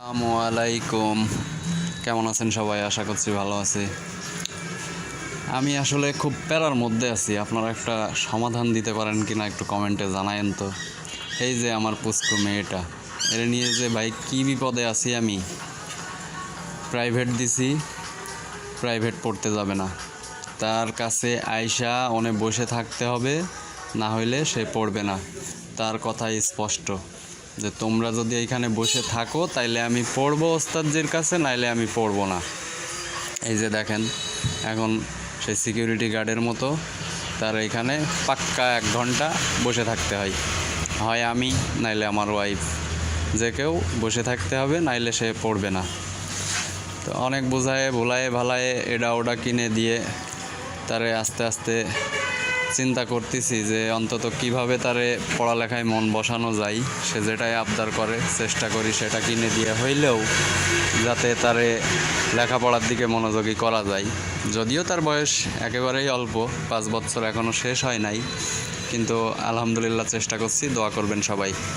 আসসালামু আলাইকুম। কেমন আছেন সবাই? আশা করছি ভালো আছে। আমি আসলে খুব প্যারার মধ্যে আছি। আপনারা একটা সমাধান দিতে পারেন কিনা একটু কমেন্টে জানায়েন তো। এই যে আমার পুচকু মেয়েটা, এর নিয়ে যে ভাই কী বিপদে আছি আমি। প্রাইভেট দিছি, প্রাইভেট পড়তে যাবে না। তার কাছে আয়শা ওনে বসে থাকতে হবে, না হইলে সে পড়বে না। তার কথাই স্পষ্ট যে তোমরা যদি এইখানে বসে থাকো তাইলে আমি পড়বো ওস্তাদজির কাছে, নাইলে আমি পড়বো না। এই যে দেখেন, এখন সেই সিকিউরিটি গার্ডের মতো তার এখানে পাক্কা 1 ঘন্টা বসে থাকতে হয়। হয় আমি, নাইলে আমার ওয়াইফ, যে কেউ বসে থাকতে হবে, নাইলে সে পড়বে না। তো অনেক বোঝায় ভোলায়ে ভালায়ে এটা ওটা কিনে দিয়ে তারে আস্তে আস্তে চিন্তা করতেছি যে অন্তত কিভাবে তারে পড়ালেখায় মন বসানো যায়। সে যেটাই আবদার করে চেষ্টা করি সেটা কিনে দিয়ে হইলেও যাতে তারে লেখাপড়ার দিকে মনোযোগী করা যায়। যদিও তার বয়স একেবারেই অল্প, 5 বছর এখনও শেষ হয় নাই, কিন্তু আলহামদুলিল্লাহ চেষ্টা করছি। দোয়া করবেন সবাই।